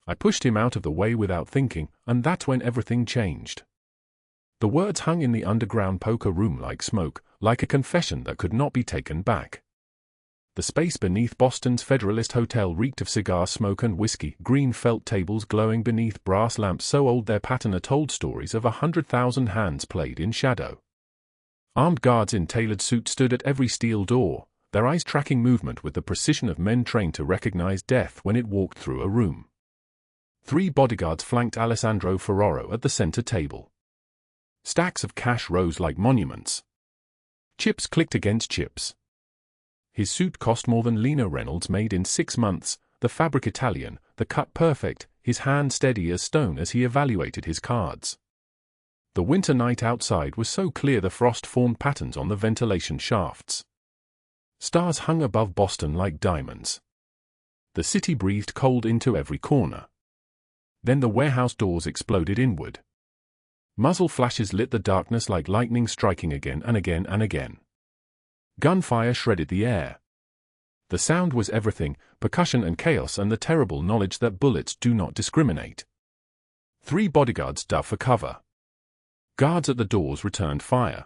I pushed him out of the way without thinking, and that's when everything changed. The words hung in the underground poker room like smoke, like a confession that could not be taken back. The space beneath Boston's Federalist Hotel reeked of cigar smoke and whiskey, green felt tables glowing beneath brass lamps so old their patina told stories of 100,000 hands played in shadow. Armed guards in tailored suits stood at every steel door, their eyes tracking movement with the precision of men trained to recognize death when it walked through a room. 3 bodyguards flanked Alessandro Ferraro at the center table. Stacks of cash rose like monuments. Chips clicked against chips. His suit cost more than Lena Reynolds made in 6 months, the fabric Italian, the cut perfect, his hand steady as stone as he evaluated his cards. The winter night outside was so clear the frost formed patterns on the ventilation shafts. Stars hung above Boston like diamonds. The city breathed cold into every corner. Then the warehouse doors exploded inward. Muzzle flashes lit the darkness like lightning striking again and again and again. Gunfire shredded the air. The sound was everything, percussion and chaos and the terrible knowledge that bullets do not discriminate. 3 bodyguards dove for cover. Guards at the doors returned fire.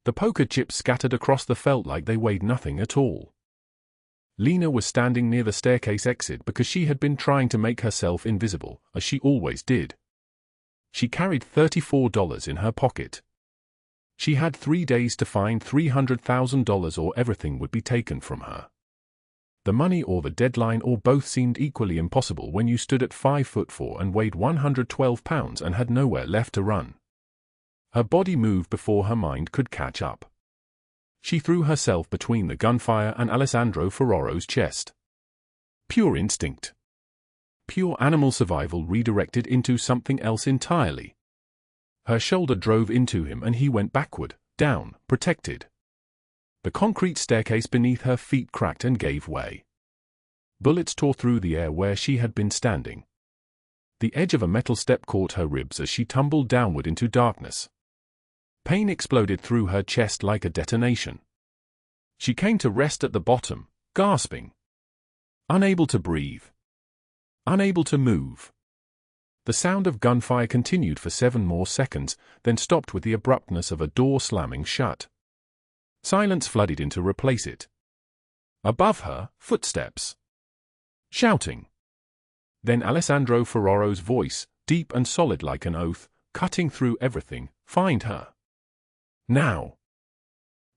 The poker chips scattered across the felt like they weighed nothing at all. Lena was standing near the staircase exit because she had been trying to make herself invisible, as she always did. She carried $34 in her pocket. She had 3 days to find $300,000 or everything would be taken from her. The money or the deadline or both seemed equally impossible when you stood at 5'4" and weighed 112 pounds and had nowhere left to run. Her body moved before her mind could catch up. She threw herself between the gunfire and Alessandro Ferraro's chest. Pure instinct. Pure animal survival redirected into something else entirely. Her shoulder drove into him and he went backward, down, protected. The concrete staircase beneath her feet cracked and gave way. Bullets tore through the air where she had been standing. The edge of a metal step caught her ribs as she tumbled downward into darkness. Pain exploded through her chest like a detonation. She came to rest at the bottom, gasping. Unable to breathe. Unable to move. The sound of gunfire continued for 7 more seconds, then stopped with the abruptness of a door slamming shut. Silence flooded in to replace it. Above her, footsteps. Shouting. Then Alessandro Ferraro's voice, deep and solid like an oath, cutting through everything, "Find her. Now."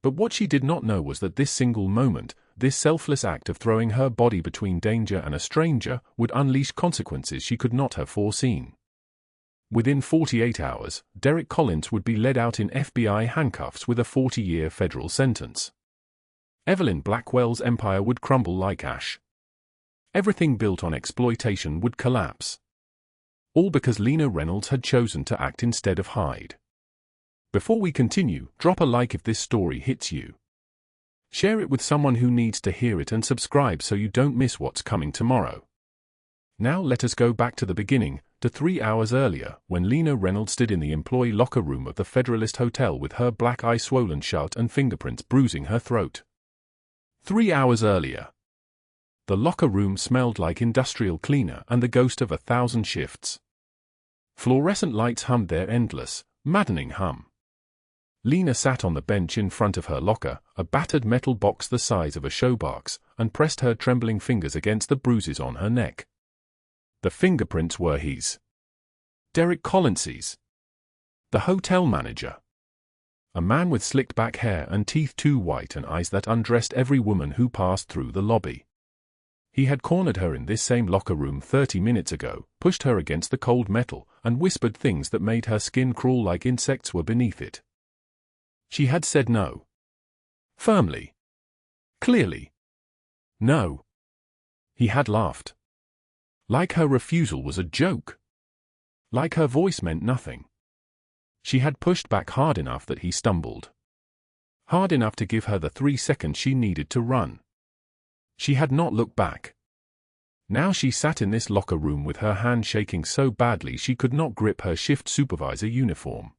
But what she did not know was that this single moment, this selfless act of throwing her body between danger and a stranger, would unleash consequences she could not have foreseen. Within 48 hours, Derek Collins would be led out in FBI handcuffs with a 40-year federal sentence. Evelyn Blackwell's empire would crumble like ash. Everything built on exploitation would collapse. All because Lena Reynolds had chosen to act instead of hide. Before we continue, drop a like if this story hits you. Share it with someone who needs to hear it and subscribe so you don't miss what's coming tomorrow. Now let us go back to the beginning, to 3 hours earlier, when Lena Reynolds stood in the employee locker room of the Federalist Hotel with her black eye swollen shut and fingerprints bruising her throat. 3 hours earlier. The locker room smelled like industrial cleaner and the ghost of 1,000 shifts. Fluorescent lights hummed their endless, maddening hum. Lena sat on the bench in front of her locker, a battered metal box the size of a showbox, and pressed her trembling fingers against the bruises on her neck. The fingerprints were his. Derek Collins's. The hotel manager. A man with slicked back hair and teeth too white and eyes that undressed every woman who passed through the lobby. He had cornered her in this same locker room 30 minutes ago, pushed her against the cold metal, and whispered things that made her skin crawl like insects were beneath it. She had said no. Firmly. Clearly. No. He had laughed. Like her refusal was a joke. Like her voice meant nothing. She had pushed back hard enough that he stumbled. Hard enough to give her the 3 seconds she needed to run. She had not looked back. Now she sat in this locker room with her hand shaking so badly she could not grip her shift supervisor uniform.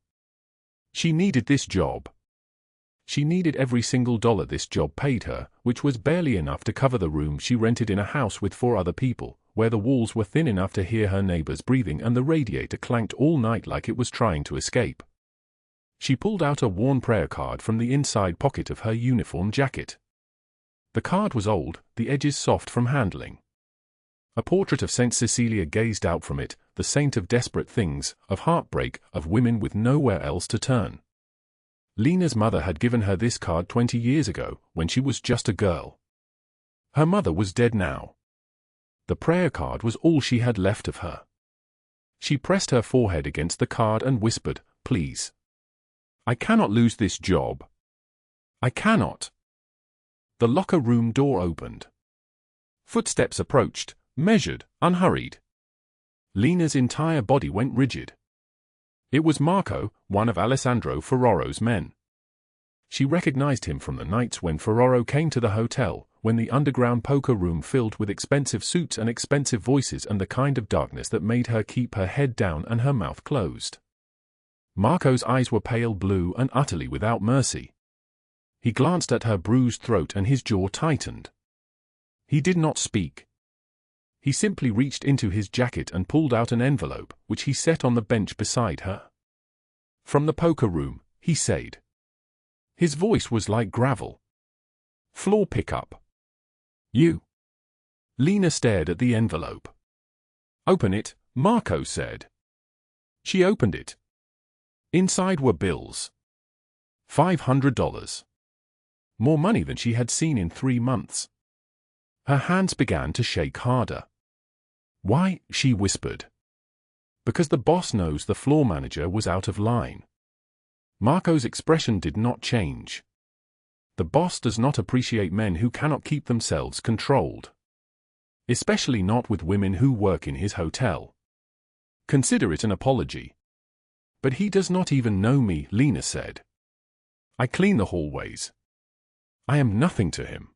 She needed this job. She needed every single dollar this job paid her, which was barely enough to cover the room she rented in a house with 4 other people, where the walls were thin enough to hear her neighbors breathing and the radiator clanked all night like it was trying to escape. She pulled out a worn prayer card from the inside pocket of her uniform jacket. The card was old, the edges soft from handling. A portrait of Saint Cecilia gazed out from it, the saint of desperate things, of heartbreak, of women with nowhere else to turn. Lena's mother had given her this card 20 years ago, when she was just a girl. Her mother was dead now. The prayer card was all she had left of her. She pressed her forehead against the card and whispered, "Please. I cannot lose this job. I cannot." The locker room door opened. Footsteps approached, measured, unhurried. Lena's entire body went rigid. It was Marco, one of Alessandro Ferraro's men. She recognized him from the nights when Ferraro came to the hotel, when the underground poker room filled with expensive suits and expensive voices and the kind of darkness that made her keep her head down and her mouth closed. Marco's eyes were pale blue and utterly without mercy. He glanced at her bruised throat and his jaw tightened. He did not speak. He simply reached into his jacket and pulled out an envelope, which he set on the bench beside her. "From the poker room," he said. His voice was like gravel. "Floor pickup." "You?" Lena stared at the envelope. "Open it," Marco said. She opened it. Inside were bills. $500. More money than she had seen in 3 months. Her hands began to shake harder. "Why?" she whispered. "Because the boss knows the floor manager was out of line." Marco's expression did not change. The boss does not appreciate men who cannot keep themselves controlled. Especially not with women who work in his hotel. Consider it an apology. "But he does not even know me," Lena said. "I clean the hallways. I am nothing to him."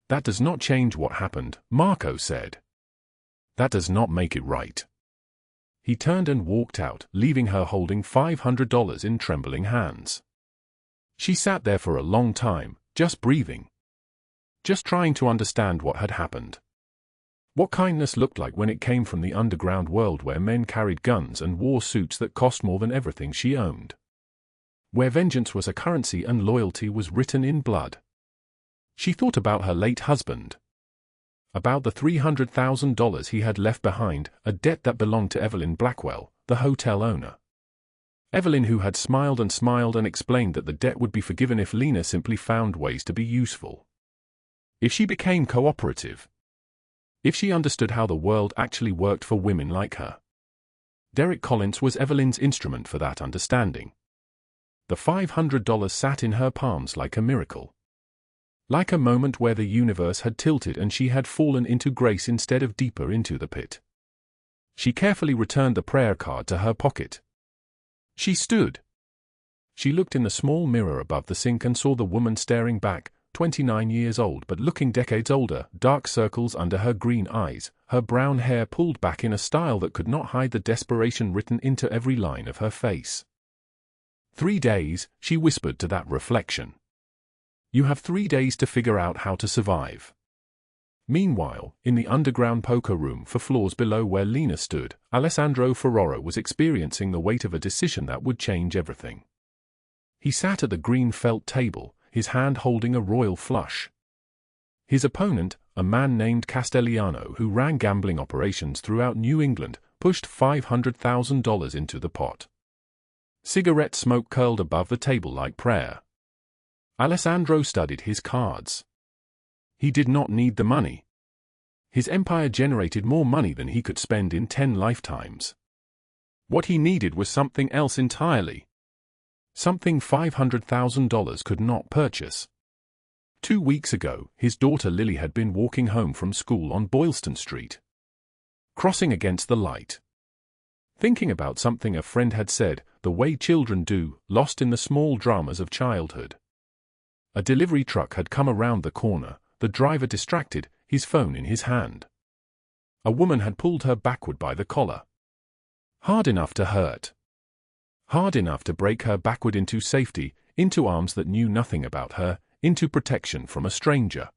"That does not change what happened," Marco said. "That does not make it right." He turned and walked out, leaving her holding $500 in trembling hands. She sat there for a long time, just breathing. Just trying to understand what had happened. What kindness looked like when it came from the underground world where men carried guns and wore suits that cost more than everything she owned. Where vengeance was a currency and loyalty was written in blood. She thought about her late husband. About the $300,000 he had left behind, a debt that belonged to Evelyn Blackwell, the hotel owner. Evelyn, who had smiled and explained that the debt would be forgiven if Lena simply found ways to be useful. If she became cooperative. If she understood how the world actually worked for women like her. Derek Collins was Evelyn's instrument for that understanding. The $500 sat in her palms like a miracle. Like a moment where the universe had tilted and she had fallen into grace instead of deeper into the pit. She carefully returned the prayer card to her pocket. She stood. She looked in the small mirror above the sink and saw the woman staring back, 29 years old but looking decades older, dark circles under her green eyes, her brown hair pulled back in a style that could not hide the desperation written into every line of her face. 3 days, she whispered to that reflection. You have 3 days to figure out how to survive. Meanwhile, in the underground poker room 4 floors below where Lena stood, Alessandro Ferraro was experiencing the weight of a decision that would change everything. He sat at the green felt table, his hand holding a royal flush. His opponent, a man named Castellano who ran gambling operations throughout New England, pushed $500,000 into the pot. Cigarette smoke curled above the table like prayer. Alessandro studied his cards. He did not need the money. His empire generated more money than he could spend in 10 lifetimes. What he needed was something else entirely. Something $500,000 could not purchase. 2 weeks ago, his daughter Lily had been walking home from school on Boylston Street. Crossing against the light. Thinking about something a friend had said, the way children do, lost in the small dramas of childhood. A delivery truck had come around the corner, the driver distracted, his phone in his hand. A woman had pulled her backward by the collar. Hard enough to hurt. Hard enough to break her backward into safety, into arms that knew nothing about her, into protection from a stranger.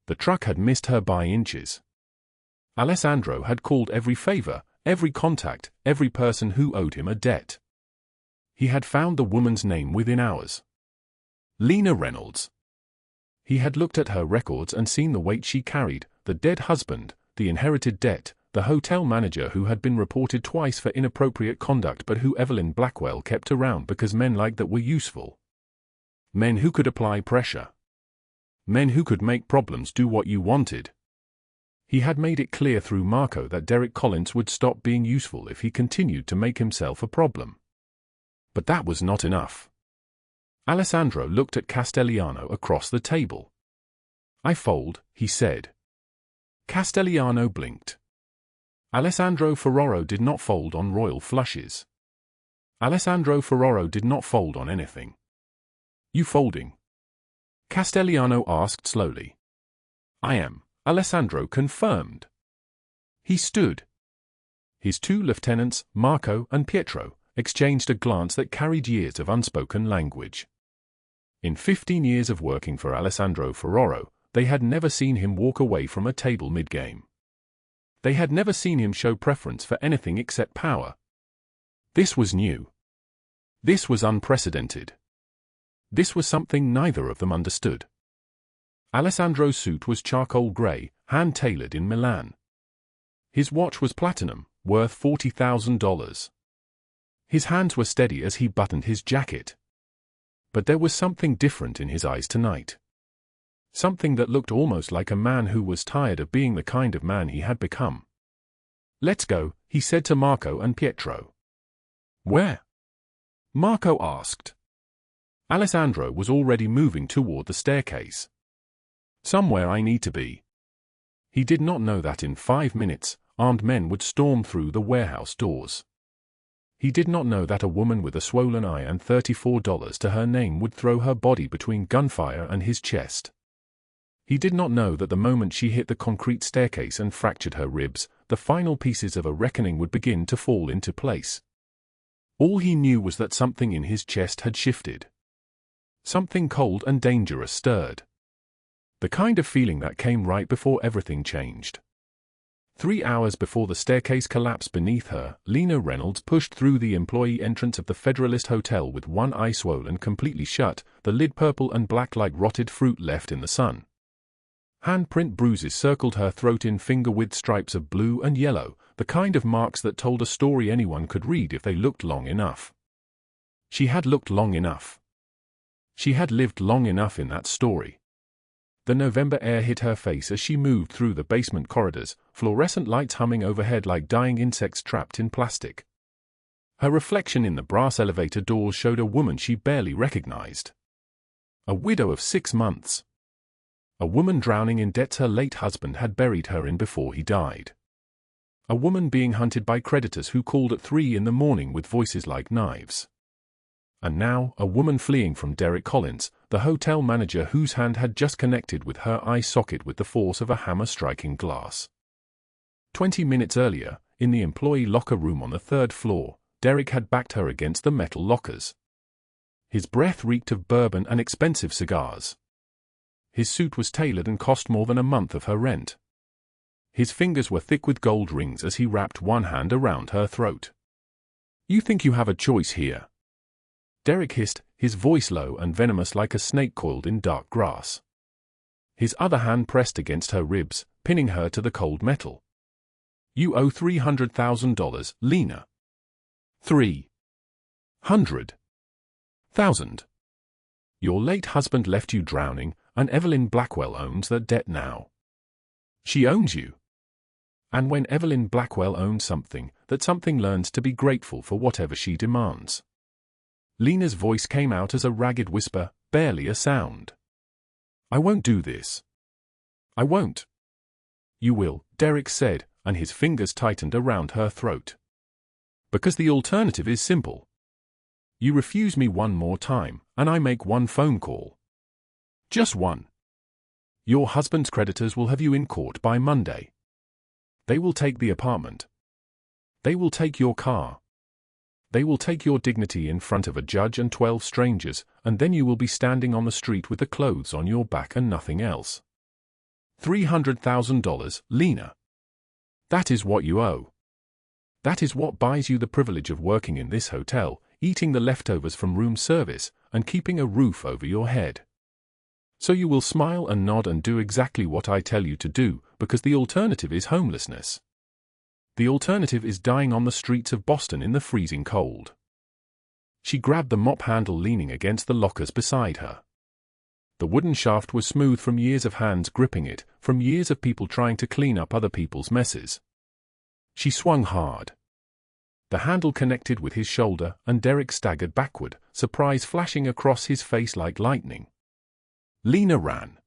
The truck had missed her by inches. Alessandro had called every favor, every contact, every person who owed him a debt. He had found the woman's name within hours. Lena Reynolds. He had looked at her records and seen the weight she carried, the dead husband, the inherited debt, the hotel manager who had been reported twice for inappropriate conduct but who Evelyn Blackwell kept around because men like that were useful. Men who could apply pressure. Men who could make problems do what you wanted. He had made it clear through Marco that Derek Collins would stop being useful if he continued to make himself a problem. But that was not enough. Alessandro looked at Castellano across the table. "I fold," he said. Castellano blinked. Alessandro Ferraro did not fold on royal flushes. Alessandro Ferraro did not fold on anything. "You folding?" Castellano asked slowly. "I am," Alessandro confirmed. He stood. His two lieutenants, Marco and Pietro, exchanged a glance that carried years of unspoken language. In 15 years of working for Alessandro Ferraro, they had never seen him walk away from a table mid-game. They had never seen him show preference for anything except power. This was new. This was unprecedented. This was something neither of them understood. Alessandro's suit was charcoal gray, hand-tailored in Milan. His watch was platinum, worth $40,000. His hands were steady as he buttoned his jacket. But there was something different in his eyes tonight. Something that looked almost like a man who was tired of being the kind of man he had become. "Let's go," he said to Marco and Pietro. "Where?" Marco asked. Alessandro was already moving toward the staircase. "Somewhere I need to be." He did not know that in 5 minutes, armed men would storm through the warehouse doors. He did not know that a woman with a swollen eye and $34 to her name would throw her body between gunfire and his chest. He did not know that the moment she hit the concrete staircase and fractured her ribs, the final pieces of a reckoning would begin to fall into place. All he knew was that something in his chest had shifted. Something cold and dangerous stirred. The kind of feeling that came right before everything changed. 3 hours before the staircase collapsed beneath her, Lena Reynolds pushed through the employee entrance of the Federalist Hotel with one eye swollen completely shut, the lid purple and black like rotted fruit left in the sun. Handprint bruises circled her throat in finger-width stripes of blue and yellow, the kind of marks that told a story anyone could read if they looked long enough. She had looked long enough. She had lived long enough in that story. The November air hit her face as she moved through the basement corridors, fluorescent lights humming overhead like dying insects trapped in plastic. Her reflection in the brass elevator doors showed a woman she barely recognized. A widow of 6 months. A woman drowning in debts her late husband had buried her in before he died. A woman being hunted by creditors who called at 3 in the morning with voices like knives. And now, a woman fleeing from Derek Collins, the hotel manager whose hand had just connected with her eye socket with the force of a hammer striking glass. 20 minutes earlier, in the employee locker room on the 3rd floor, Derek had backed her against the metal lockers. His breath reeked of bourbon and expensive cigars. His suit was tailored and cost more than a month of her rent. His fingers were thick with gold rings as he wrapped one hand around her throat. "You think you have a choice here?" Derek hissed, his voice low and venomous like a snake coiled in dark grass. His other hand pressed against her ribs, pinning her to the cold metal. "You owe $300,000, Lena." $300,000. Your late husband left you drowning, and Evelyn Blackwell owns that debt now. She owns you. And when Evelyn Blackwell owns something, that something learns to be grateful for whatever she demands. Lena's voice came out as a ragged whisper, barely a sound. "I won't do this. I won't." "You will," Derek said, and his fingers tightened around her throat. "Because the alternative is simple. You refuse me one more time, and I make one phone call. Just one. Your husband's creditors will have you in court by Monday. They will take the apartment. They will take your car. They will take your dignity in front of a judge and 12 strangers, and then you will be standing on the street with the clothes on your back and nothing else. $300,000, Lena." That is what you owe. That is what buys you the privilege of working in this hotel, eating the leftovers from room service, and keeping a roof over your head. So you will smile and nod and do exactly what I tell you to do, because the alternative is homelessness. The alternative is dying on the streets of Boston in the freezing cold. She grabbed the mop handle leaning against the lockers beside her. The wooden shaft was smooth from years of hands gripping it, from years of people trying to clean up other people's messes. She swung hard. The handle connected with his shoulder, and Derek staggered backward, surprise flashing across his face like lightning. Lena ran.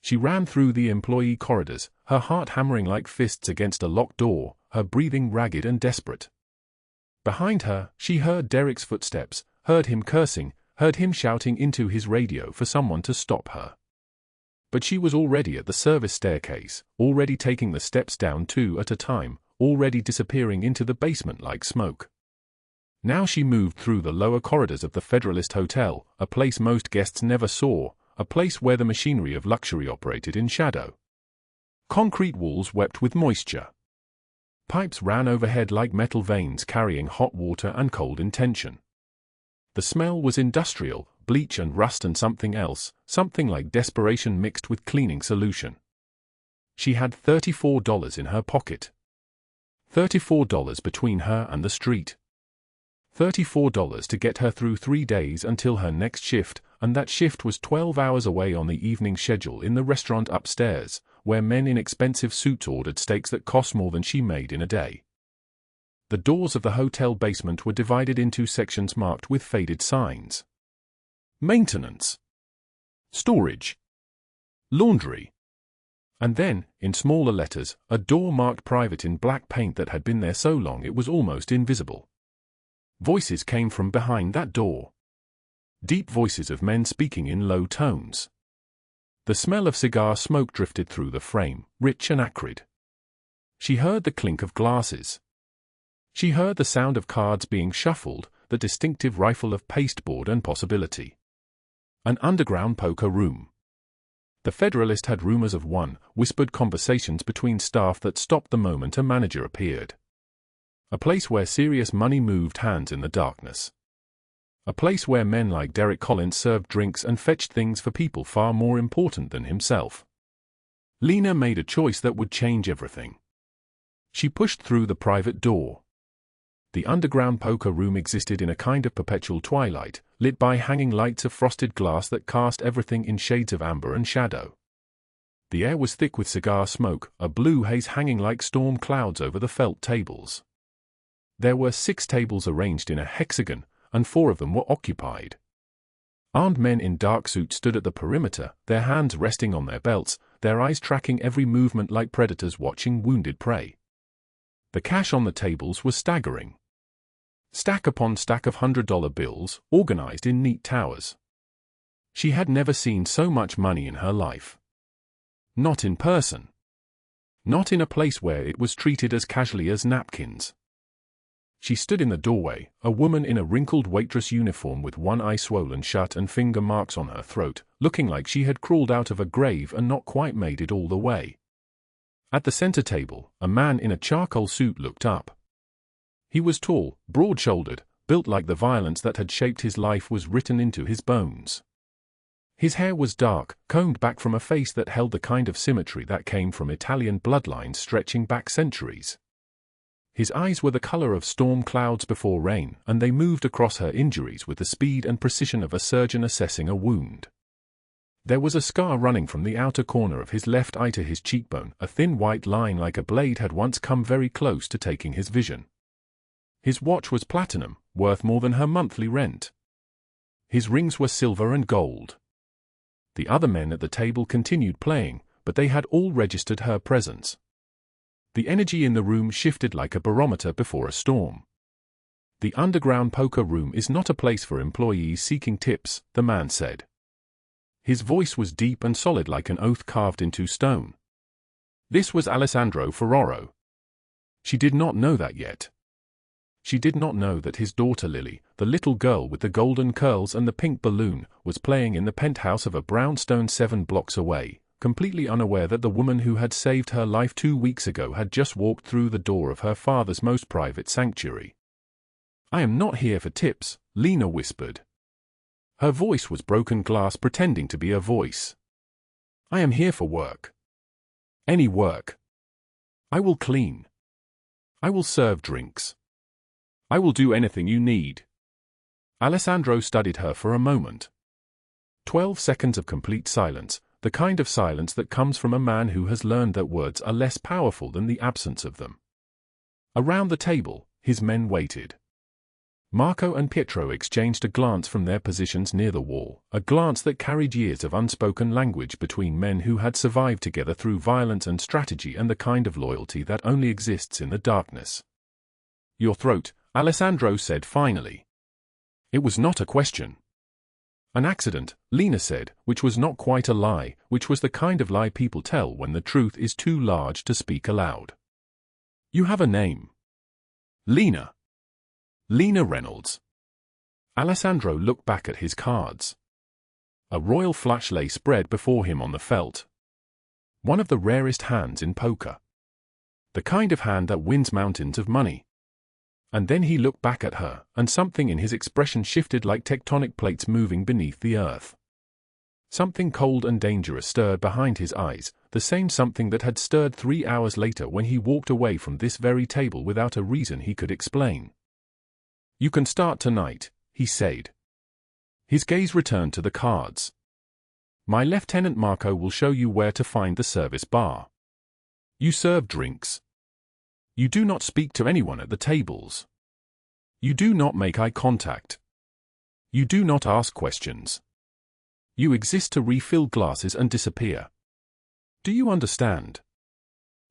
She ran through the employee corridors, her heart hammering like fists against a locked door, her breathing ragged and desperate. Behind her, she heard Derek's footsteps, heard him cursing, heard him shouting into his radio for someone to stop her. But she was already at the service staircase, already taking the steps down 2 at a time, already disappearing into the basement like smoke. Now she moved through the lower corridors of the Federalist Hotel, a place most guests never saw, a place where the machinery of luxury operated in shadow. Concrete walls wept with moisture. Pipes ran overhead like metal veins carrying hot water and cold intention. The smell was industrial, bleach and rust and something else, something like desperation mixed with cleaning solution. She had $34 in her pocket. $34 between her and the street. $34 to get her through 3 days until her next shift, and that shift was 12 hours away on the evening schedule in the restaurant upstairs, where men in expensive suits ordered steaks that cost more than she made in a day. The doors of the hotel basement were divided into sections marked with faded signs. Maintenance. Storage. Laundry. And then, in smaller letters, a door marked private in black paint that had been there so long it was almost invisible. Voices came from behind that door. Deep voices of men speaking in low tones. The smell of cigar smoke drifted through the frame, rich and acrid. She heard the clink of glasses. She heard the sound of cards being shuffled, the distinctive rifle of pasteboard and possibility. An underground poker room. The Federalist had rumors of whispered conversations between staff that stopped the moment a manager appeared. A place where serious money moved hands in the darkness. A place where men like Derek Collins served drinks and fetched things for people far more important than himself. Lena made a choice that would change everything. She pushed through the private door. The underground poker room existed in a kind of perpetual twilight, lit by hanging lights of frosted glass that cast everything in shades of amber and shadow. The air was thick with cigar smoke, a blue haze hanging like storm clouds over the felt tables. There were 6 tables arranged in a hexagon, and 4 of them were occupied. Armed men in dark suits stood at the perimeter, their hands resting on their belts, their eyes tracking every movement like predators watching wounded prey. The cash on the tables was staggering. Stack upon stack of $100 bills, organized in neat towers. She had never seen so much money in her life. Not in person. Not in a place where it was treated as casually as napkins. She stood in the doorway, a woman in a wrinkled waitress uniform with one eye swollen shut and finger marks on her throat, looking like she had crawled out of a grave and not quite made it all the way. At the center table, a man in a charcoal suit looked up. He was tall, broad-shouldered, built like the violence that had shaped his life was written into his bones. His hair was dark, combed back from a face that held the kind of symmetry that came from Italian bloodlines stretching back centuries. His eyes were the color of storm clouds before rain, and they moved across her injuries with the speed and precision of a surgeon assessing a wound. There was a scar running from the outer corner of his left eye to his cheekbone, a thin white line like a blade had once come very close to taking his vision. His watch was platinum, worth more than her monthly rent. His rings were silver and gold. The other men at the table continued playing, but they had all registered her presence. The energy in the room shifted like a barometer before a storm. The underground poker room is not a place for employees seeking tips, the man said. His voice was deep and solid like an oath carved into stone. This was Alessandro Ferraro. She did not know that yet. She did not know that his daughter Lily, the little girl with the golden curls and the pink balloon, was playing in the penthouse of a brownstone 7 blocks away, completely unaware that the woman who had saved her life 2 weeks ago had just walked through the door of her father's most private sanctuary. "I am not here for tips," Lena whispered. Her voice was broken glass pretending to be a voice. "I am here for work. Any work. I will clean. I will serve drinks. I will do anything you need." Alessandro studied her for a moment. 12 seconds of complete silence, the kind of silence that comes from a man who has learned that words are less powerful than the absence of them. Around the table, his men waited. Marco and Pietro exchanged a glance from their positions near the wall, a glance that carried years of unspoken language between men who had survived together through violence and strategy and the kind of loyalty that only exists in the darkness. "Your throat," Alessandro said finally. It was not a question. "An accident," Lena said, which was not quite a lie, which was the kind of lie people tell when the truth is too large to speak aloud. "You have a name." "Lena. Lena Reynolds." Alessandro looked back at his cards. A royal flush lay spread before him on the felt. One of the rarest hands in poker. The kind of hand that wins mountains of money. And then he looked back at her, and something in his expression shifted like tectonic plates moving beneath the earth. Something cold and dangerous stirred behind his eyes, the same something that had stirred 3 hours later when he walked away from this very table without a reason he could explain. "You can start tonight," he said. His gaze returned to the cards. "My Lieutenant Marco will show you where to find the service bar. You serve drinks. You do not speak to anyone at the tables. You do not make eye contact. You do not ask questions. You exist to refill glasses and disappear. Do you understand?"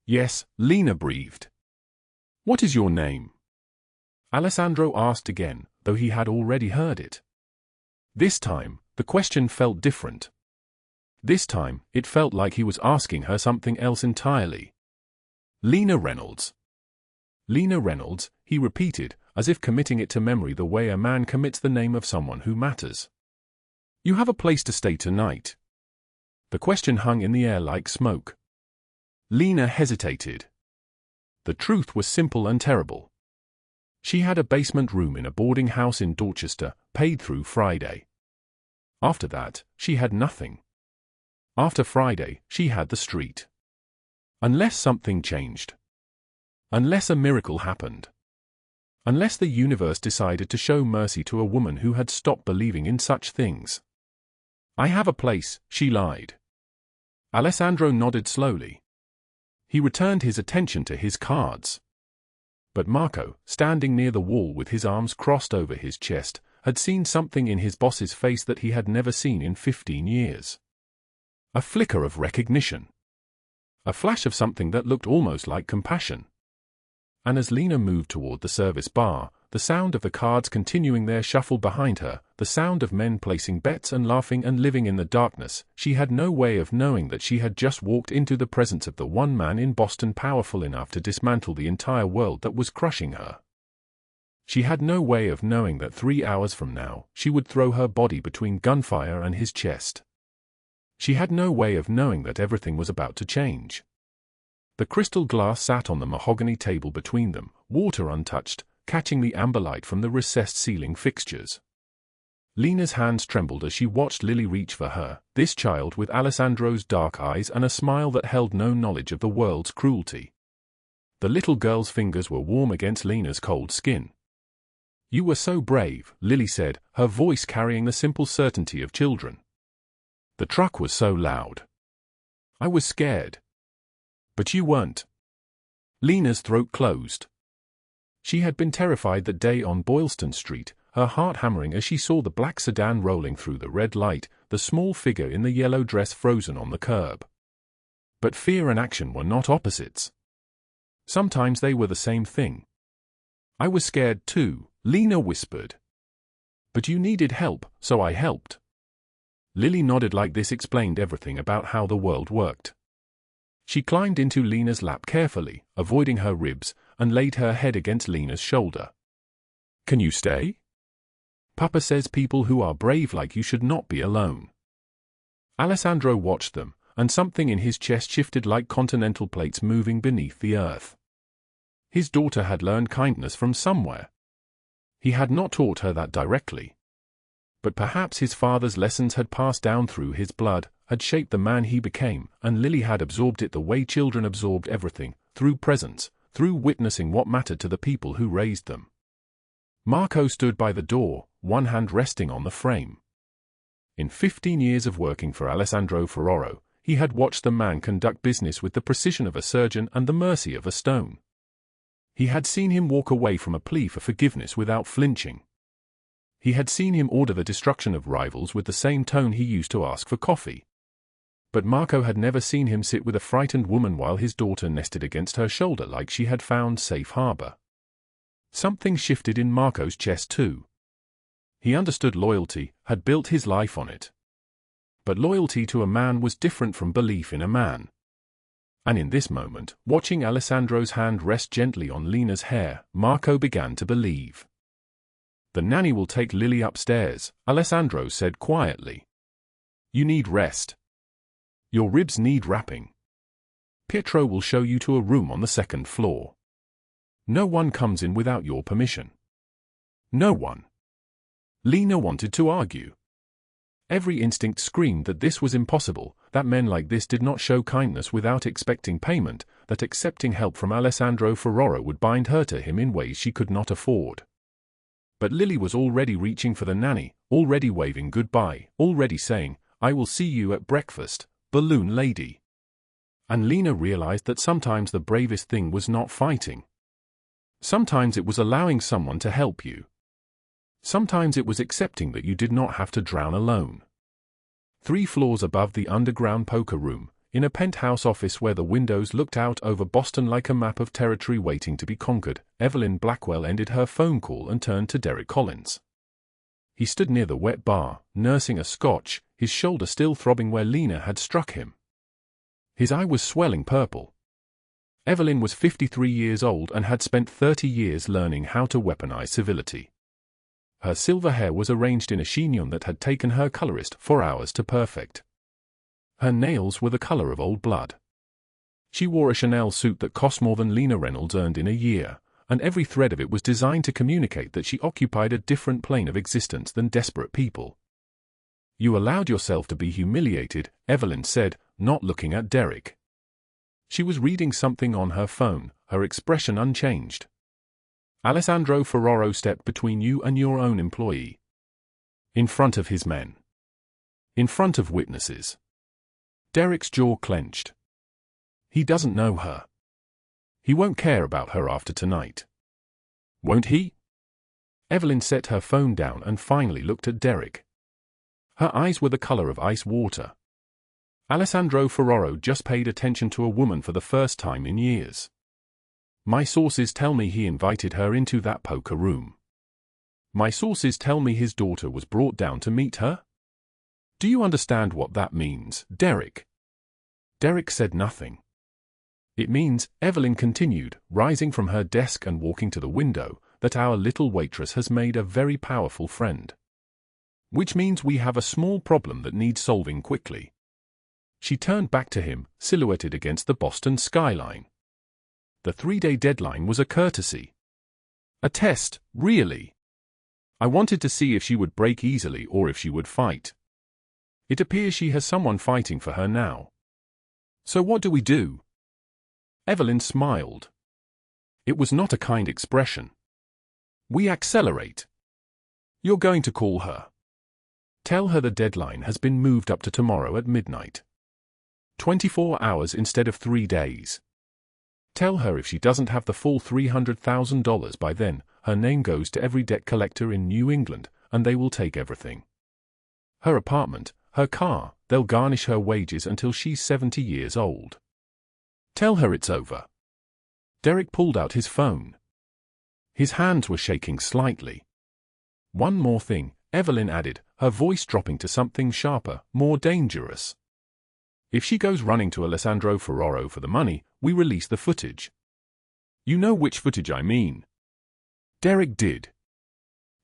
"Yes," Lena breathed. "What is your name?" Alessandro asked again, though he had already heard it. This time, the question felt different. This time, it felt like he was asking her something else entirely. "Lena Reynolds." "Lena Reynolds," he repeated, as if committing it to memory the way a man commits the name of someone who matters. "You have a place to stay tonight." The question hung in the air like smoke. Lena hesitated. The truth was simple and terrible. She had a basement room in a boarding house in Dorchester, paid through Friday. After that, she had nothing. After Friday, she had the street. Unless something changed. Unless a miracle happened. Unless the universe decided to show mercy to a woman who had stopped believing in such things. "I have a place," she lied. Alessandro nodded slowly. He returned his attention to his cards. But Marco, standing near the wall with his arms crossed over his chest, had seen something in his boss's face that he had never seen in 15 years. A flicker of recognition. A flash of something that looked almost like compassion. And as Lena moved toward the service bar, the sound of the cards continuing their shuffle behind her, the sound of men placing bets and laughing and living in the darkness, she had no way of knowing that she had just walked into the presence of the one man in Boston powerful enough to dismantle the entire world that was crushing her. She had no way of knowing that 3 hours from now, she would throw her body between gunfire and his chest. She had no way of knowing that everything was about to change. The crystal glass sat on the mahogany table between them, water untouched, catching the amber light from the recessed ceiling fixtures. Lena's hands trembled as she watched Lily reach for her, this child with Alessandro's dark eyes and a smile that held no knowledge of the world's cruelty. The little girl's fingers were warm against Lena's cold skin. "You were so brave," Lily said, her voice carrying the simple certainty of children. "The truck was so loud. I was scared. But you weren't." Lena's throat closed. She had been terrified that day on Boylston Street, her heart hammering as she saw the black sedan rolling through the red light, the small figure in the yellow dress frozen on the curb. But fear and action were not opposites. Sometimes they were the same thing. "I was scared too," Lena whispered. "But you needed help, so I helped." Lily nodded like this explained everything about how the world worked. She climbed into Lena's lap carefully, avoiding her ribs, and laid her head against Lena's shoulder. "Can you stay? Papa says people who are brave like you should not be alone." Alessandro watched them, and something in his chest shifted like continental plates moving beneath the earth. His daughter had learned kindness from somewhere. He had not taught her that directly. But perhaps his father's lessons had passed down through his blood, had shaped the man he became, and Lily had absorbed it the way children absorbed everything, through presence, through witnessing what mattered to the people who raised them. Marco stood by the door, one hand resting on the frame. In 15 years of working for Alessandro Ferraro, he had watched the man conduct business with the precision of a surgeon and the mercy of a stone. He had seen him walk away from a plea for forgiveness without flinching. He had seen him order the destruction of rivals with the same tone he used to ask for coffee. But Marco had never seen him sit with a frightened woman while his daughter nested against her shoulder like she had found safe harbor. Something shifted in Marco's chest too. He understood loyalty, had built his life on it. But loyalty to a man was different from belief in a man. And in this moment, watching Alessandro's hand rest gently on Lena's hair, Marco began to believe. "The nanny will take Lily upstairs," Alessandro said quietly. "You need rest. Your ribs need wrapping. Pietro will show you to a room on the second floor. No one comes in without your permission. No one." Lena wanted to argue. Every instinct screamed that this was impossible, that men like this did not show kindness without expecting payment, that accepting help from Alessandro Ferraro would bind her to him in ways she could not afford. But Lily was already reaching for the nanny, already waving goodbye, already saying, "I will see you at breakfast, balloon lady." And Lena realized that sometimes the bravest thing was not fighting. Sometimes it was allowing someone to help you. Sometimes it was accepting that you did not have to drown alone. 3 floors above the underground poker room, in a penthouse office where the windows looked out over Boston like a map of territory waiting to be conquered, Evelyn Blackwell ended her phone call and turned to Derek Collins. He stood near the wet bar, nursing a scotch, his shoulder still throbbing where Lena had struck him. His eye was swelling purple. Evelyn was 53 years old and had spent 30 years learning how to weaponize civility. Her silver hair was arranged in a chignon that had taken her colorist 4 hours to perfect. Her nails were the color of old blood. She wore a Chanel suit that cost more than Lena Reynolds earned in a year, and every thread of it was designed to communicate that she occupied a different plane of existence than desperate people. "You allowed yourself to be humiliated," Evelyn said, not looking at Derek. She was reading something on her phone, her expression unchanged. "Alessandro Ferraro stepped between you and your own employee. In front of his men. In front of witnesses." Derek's jaw clenched. "He doesn't know her. He won't care about her after tonight. Won't he?" Evelyn set her phone down and finally looked at Derek. Her eyes were the color of ice water. Alessandro Ferraro just paid attention to a woman for the first time in years. "My sources tell me he invited her into that poker room. My sources tell me his daughter was brought down to meet her. Do you understand what that means, Derek?" Derek said nothing. "It means," Evelyn continued, rising from her desk and walking to the window, "that our little waitress has made a very powerful friend. Which means we have a small problem that needs solving quickly." She turned back to him, silhouetted against the Boston skyline. The 3-day deadline was a courtesy. A test, really. I wanted to see if she would break easily or if she would fight. It appears she has someone fighting for her now. So what do we do? Evelyn smiled. It was not a kind expression. We accelerate. You're going to call her. Tell her the deadline has been moved up to tomorrow at midnight. 24 hours instead of 3 days. Tell her if she doesn't have the full $300,000 by then, her name goes to every debt collector in New England, and they will take everything. Her apartment, her car, they'll garnish her wages until she's 70 years old. Tell her it's over. Derek pulled out his phone. His hands were shaking slightly. One more thing, Evelyn added, her voice dropping to something sharper, more dangerous. If she goes running to Alessandro Ferraro for the money, we release the footage. You know which footage I mean. Derek did.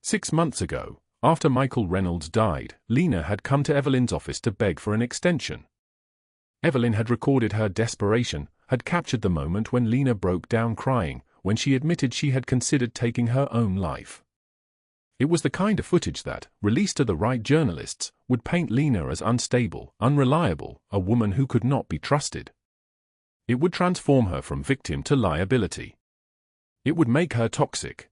6 months ago, after Michael Reynolds died, Lena had come to Evelyn's office to beg for an extension. Evelyn had recorded her desperation, had captured the moment when Lena broke down crying, when she admitted she had considered taking her own life. It was the kind of footage that, released to the right journalists, would paint Lena as unstable, unreliable, a woman who could not be trusted. It would transform her from victim to liability. It would make her toxic.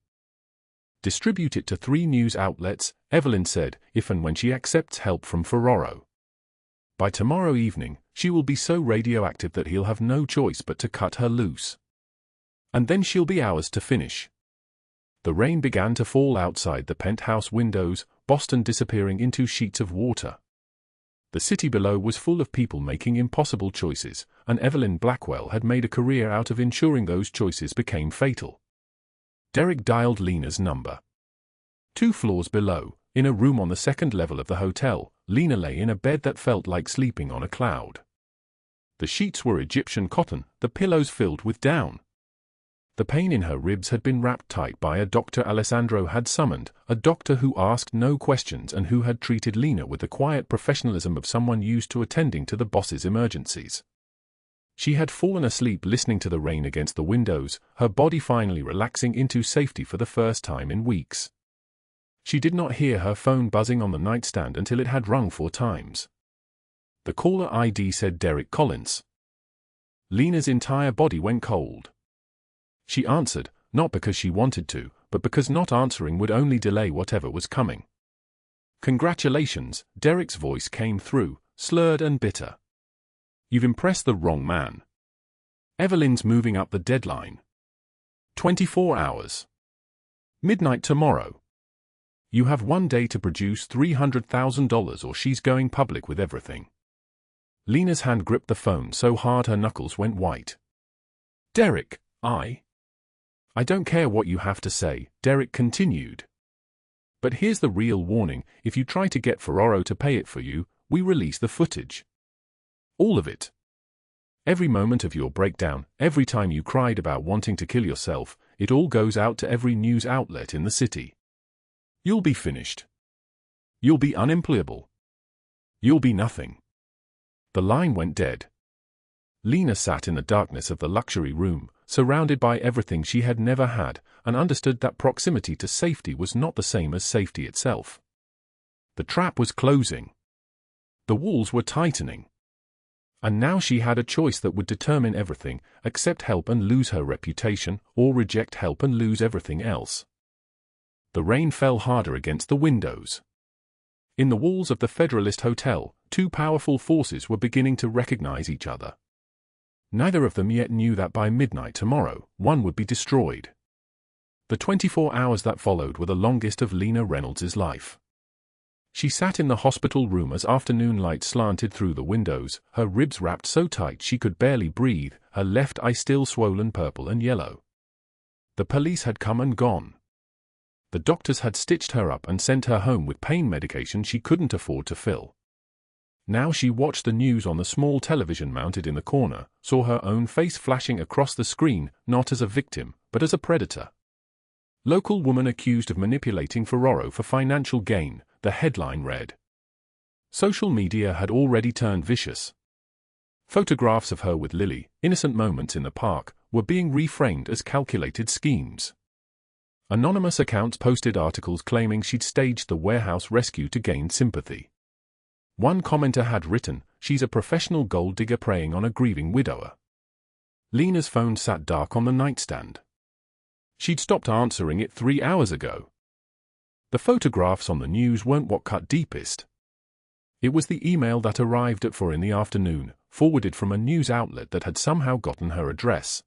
Distribute it to 3 news outlets, Evelyn said, if and when she accepts help from Ferraro. By tomorrow evening, she will be so radioactive that he'll have no choice but to cut her loose. And then she'll be ours to finish. The rain began to fall outside the penthouse windows, Boston disappearing into sheets of water. The city below was full of people making impossible choices, and Evelyn Blackwell had made a career out of ensuring those choices became fatal. Derek dialed Lena's number. 2 floors below, in a room on the 2nd level of the hotel, Lena lay in a bed that felt like sleeping on a cloud. The sheets were Egyptian cotton, the pillows filled with down. The pain in her ribs had been wrapped tight by a doctor Alessandro had summoned, a doctor who asked no questions and who had treated Lena with the quiet professionalism of someone used to attending to the boss's emergencies. She had fallen asleep listening to the rain against the windows, her body finally relaxing into safety for the first time in weeks. She did not hear her phone buzzing on the nightstand until it had rung 4 times. The caller ID said Derek Collins. Lena's entire body went cold. She answered, not because she wanted to, but because not answering would only delay whatever was coming. "Congratulations," Derek's voice came through, slurred and bitter. "You've impressed the wrong man. Evelyn's moving up the deadline. 24 hours. Midnight tomorrow. You have 1 day to produce $300,000 or she's going public with everything." Lena's hand gripped the phone so hard her knuckles went white. "Derek, I don't care what you have to say," Derek continued. "But here's the real warning, if you try to get Ferraro to pay it for you, we release the footage. All of it. Every moment of your breakdown, every time you cried about wanting to kill yourself, it all goes out to every news outlet in the city. You'll be finished. You'll be unemployable. You'll be nothing." The line went dead. Lena sat in the darkness of the luxury room, surrounded by everything she had never had, and understood that proximity to safety was not the same as safety itself. The trap was closing. The walls were tightening. And now she had a choice that would determine everything: accept help and lose her reputation, or reject help and lose everything else. The rain fell harder against the windows. In the walls of the Federalist Hotel, 2 powerful forces were beginning to recognize each other. Neither of them yet knew that by midnight tomorrow, one would be destroyed. The 24 hours that followed were the longest of Lena Reynolds' life. She sat in the hospital room as afternoon light slanted through the windows, her ribs wrapped so tight she could barely breathe, her left eye still swollen purple and yellow. The police had come and gone. The doctors had stitched her up and sent her home with pain medication she couldn't afford to fill. Now she watched the news on the small television mounted in the corner, saw her own face flashing across the screen, not as a victim, but as a predator. "Local woman accused of manipulating Ferraro for financial gain," the headline read. Social media had already turned vicious. Photographs of her with Lily, innocent moments in the park, were being reframed as calculated schemes. Anonymous accounts posted articles claiming she'd staged the warehouse rescue to gain sympathy. One commenter had written, "She's a professional gold digger preying on a grieving widower." Lena's phone sat dark on the nightstand. She'd stopped answering it 3 hours ago. The photographs on the news weren't what cut deepest. It was the email that arrived at 4 in the afternoon, forwarded from a news outlet that had somehow gotten her address.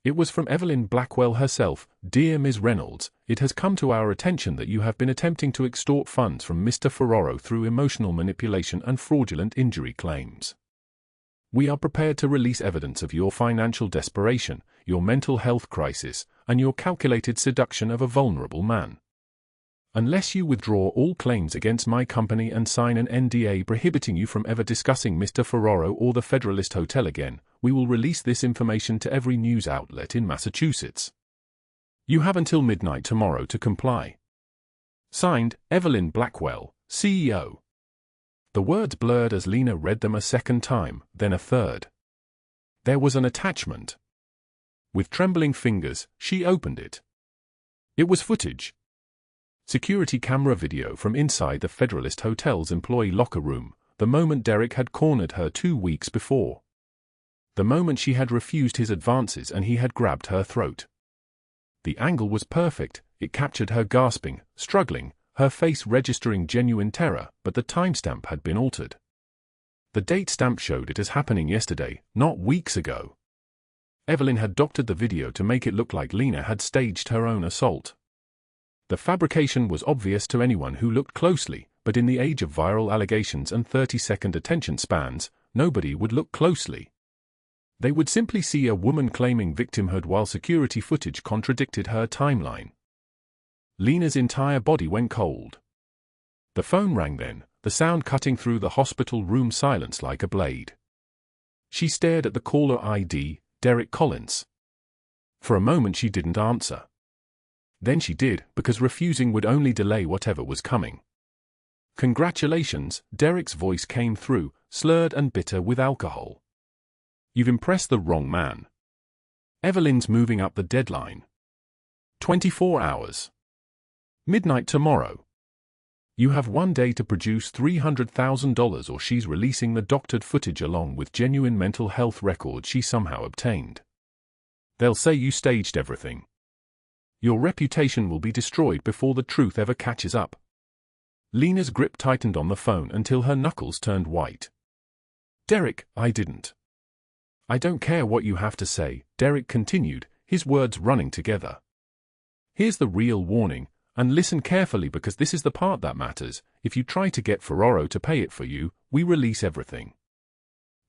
It was from Evelyn Blackwell herself. "Dear Ms. Reynolds, it has come to our attention that you have been attempting to extort funds from Mr. Ferraro through emotional manipulation and fraudulent injury claims. We are prepared to release evidence of your financial desperation, your mental health crisis, and your calculated seduction of a vulnerable man. Unless you withdraw all claims against my company and sign an NDA prohibiting you from ever discussing Mr. Ferraro or the Federalist Hotel again, we will release this information to every news outlet in Massachusetts. You have until midnight tomorrow to comply. Signed, Evelyn Blackwell, CEO." The words blurred as Lena read them a second time, then a third. There was an attachment. With trembling fingers, she opened it. It was footage. Security camera video from inside the Federalist Hotel's employee locker room, the moment Derek had cornered her 2 weeks before. The moment she had refused his advances and he had grabbed her throat. The angle was perfect, it captured her gasping, struggling, her face registering genuine terror, but the timestamp had been altered. The date stamp showed it as happening yesterday, not weeks ago. Evelyn had doctored the video to make it look like Lena had staged her own assault. The fabrication was obvious to anyone who looked closely, but in the age of viral allegations and 30-second attention spans, nobody would look closely. They would simply see a woman claiming victimhood while security footage contradicted her timeline. Lena's entire body went cold. The phone rang then, the sound cutting through the hospital room silence like a blade. She stared at the caller ID, Derek Collins. For a moment she didn't answer. Then she did, because refusing would only delay whatever was coming. "Congratulations," Derek's voice came through, slurred and bitter with alcohol. "You've impressed the wrong man. Evelyn's moving up the deadline. 24 hours. Midnight tomorrow. You have 1 day to produce $300,000 or she's releasing the doctored footage along with genuine mental health records she somehow obtained. They'll say you staged everything. Your reputation will be destroyed before the truth ever catches up." Lena's grip tightened on the phone until her knuckles turned white. "Derek, I didn't." "I don't care what you have to say," Derek continued, his words running together. "Here's the real warning, and listen carefully because this is the part that matters. If you try to get Ferraro to pay it for you, we release everything.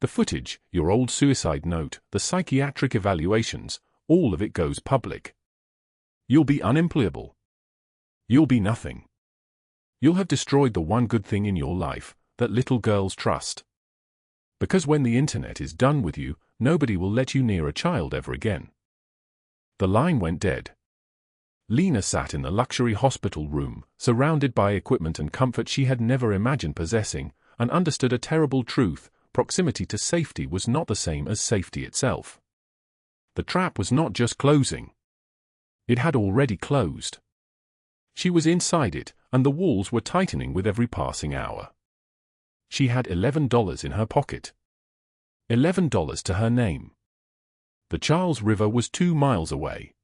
The footage, your old suicide note, the psychiatric evaluations, all of it goes public. You'll be unemployable. You'll be nothing. You'll have destroyed the one good thing in your life, that little girl's trust. Because when the internet is done with you, nobody will let you near a child ever again." The line went dead. Lena sat in the luxury hospital room, surrounded by equipment and comfort she had never imagined possessing, and understood a terrible truth: proximity to safety was not the same as safety itself. The trap was not just closing. It had already closed. She was inside it, and the walls were tightening with every passing hour. She had $11 in her pocket. $11 to her name. The Charles River was 2 miles away.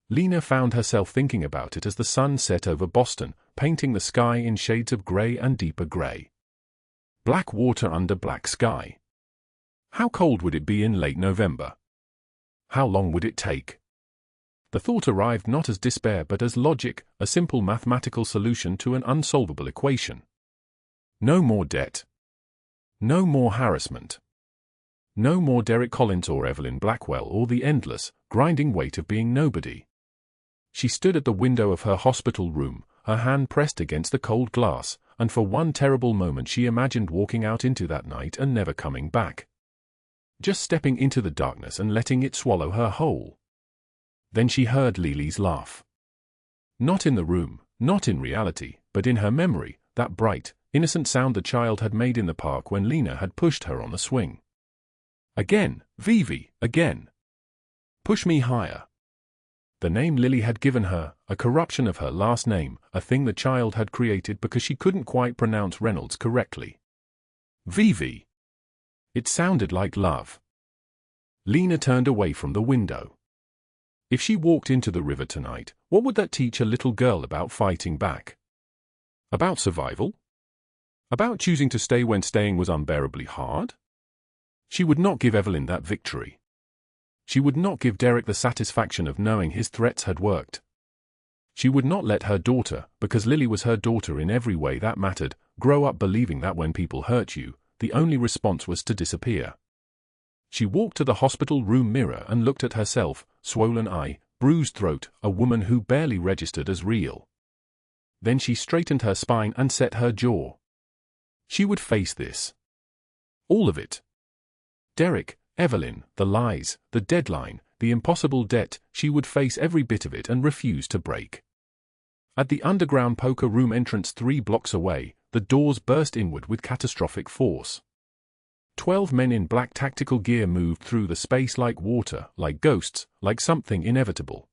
Lena found herself thinking about it as the sun set over Boston, painting the sky in shades of gray and deeper gray. Black water under black sky. How cold would it be in late November? How long would it take? The thought arrived not as despair but as logic, a simple mathematical solution to an unsolvable equation. No more debt. No more harassment. No more Derek Collins or Evelyn Blackwell or the endless, grinding weight of being nobody. She stood at the window of her hospital room, her hand pressed against the cold glass, and for one terrible moment she imagined walking out into that night and never coming back. Just stepping into the darkness and letting it swallow her whole. Then she heard Lily's laugh. Not in the room, not in reality, but in her memory, that bright, innocent sound the child had made in the park when Lena had pushed her on the swing. Again, Vivi, again. Push me higher. The name Lily had given her, a corruption of her last name, a thing the child had created because she couldn't quite pronounce Reynolds correctly. Vivi. It sounded like love. Lena turned away from the window. If she walked into the river tonight, what would that teach a little girl about fighting back? About survival? About choosing to stay when staying was unbearably hard? She would not give Evelyn that victory. She would not give Derek the satisfaction of knowing his threats had worked. She would not let her daughter, because Lily was her daughter in every way that mattered, grow up believing that when people hurt you, the only response was to disappear. She walked to the hospital room mirror and looked at herself, swollen eye, bruised throat, a woman who barely registered as real. Then she straightened her spine and set her jaw. She would face this. All of it. Derek, Evelyn, the lies, the deadline, the impossible debt, she would face every bit of it and refuse to break. At the underground poker room entrance 3 blocks away, the doors burst inward with catastrophic force. 12 men in black tactical gear moved through the space like water, like ghosts, like something inevitable.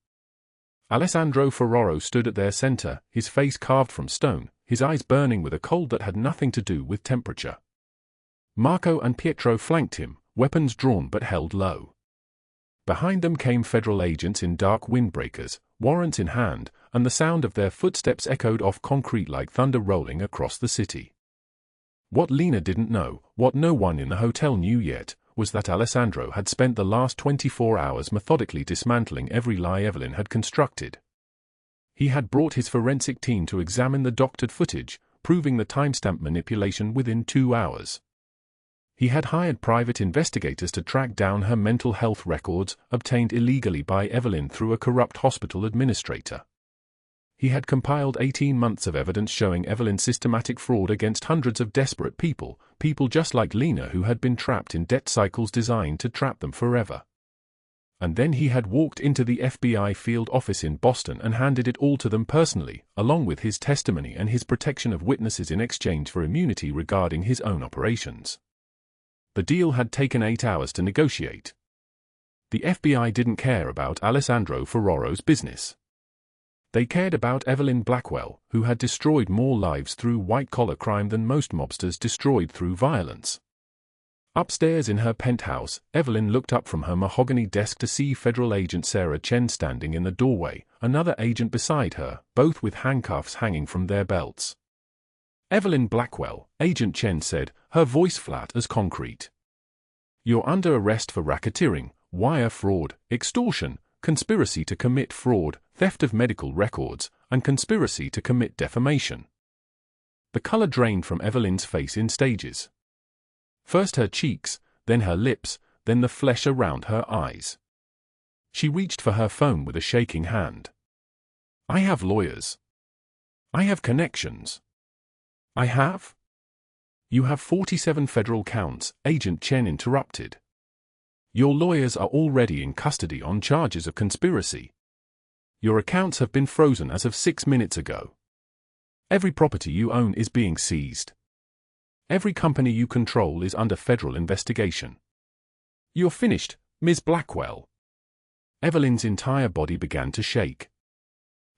Alessandro Ferraro stood at their center, his face carved from stone, his eyes burning with a cold that had nothing to do with temperature. Marco and Pietro flanked him, weapons drawn but held low. Behind them came federal agents in dark windbreakers, warrants in hand, and the sound of their footsteps echoed off concrete like thunder rolling across the city. What Lena didn't know, what no one in the hotel knew yet, was that Alessandro had spent the last 24 hours methodically dismantling every lie Evelyn had constructed. He had brought his forensic team to examine the doctored footage, proving the timestamp manipulation within 2 hours. He had hired private investigators to track down her mental health records, obtained illegally by Evelyn through a corrupt hospital administrator. He had compiled 18 months of evidence showing Evelyn's systematic fraud against hundreds of desperate people, people just like Lena who had been trapped in debt cycles designed to trap them forever. And then he had walked into the FBI field office in Boston and handed it all to them personally, along with his testimony and his protection of witnesses in exchange for immunity regarding his own operations. The deal had taken 8 hours to negotiate. The FBI didn't care about Alessandro Ferraro's business. They cared about Evelyn Blackwell, who had destroyed more lives through white-collar crime than most mobsters destroyed through violence. Upstairs in her penthouse, Evelyn looked up from her mahogany desk to see Federal Agent Sarah Chen standing in the doorway, another agent beside her, both with handcuffs hanging from their belts. "Evelyn Blackwell," Agent Chen said, her voice flat as concrete. "You're under arrest for racketeering, wire fraud, extortion, conspiracy to commit fraud, theft of medical records, and conspiracy to commit defamation." The color drained from Evelyn's face in stages. First her cheeks, then her lips, then the flesh around her eyes. She reached for her phone with a shaking hand. "I have lawyers. I have connections." "I have?" "You have 47 federal counts," Agent Chen interrupted. "Your lawyers are already in custody on charges of conspiracy. Your accounts have been frozen as of 6 minutes ago. Every property you own is being seized. Every company you control is under federal investigation. You're finished, Ms. Blackwell." Evelyn's entire body began to shake.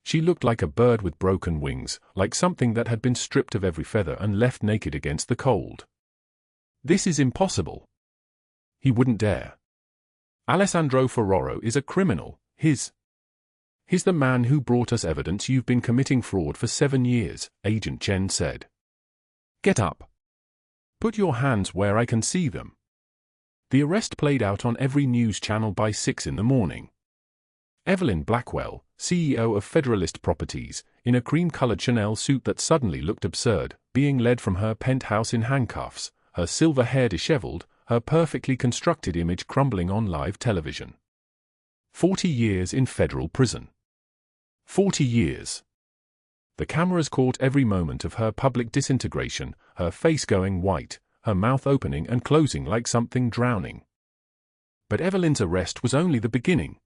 She looked like a bird with broken wings, like something that had been stripped of every feather and left naked against the cold. "This is impossible." He wouldn't dare. "Alessandro Ferraro is a criminal. He's the man who brought us evidence you've been committing fraud for 7 years, Agent Chen said. "Get up. Put your hands where I can see them." The arrest played out on every news channel by 6 in the morning. Evelyn Blackwell, CEO of Federalist Properties, in a cream-colored Chanel suit that suddenly looked absurd, being led from her penthouse in handcuffs, her silver hair disheveled, her perfectly constructed image crumbling on live television. 40 years in federal prison. 40 years. The cameras caught every moment of her public disintegration, her face going white, her mouth opening and closing like something drowning. But Evelyn's arrest was only the beginning.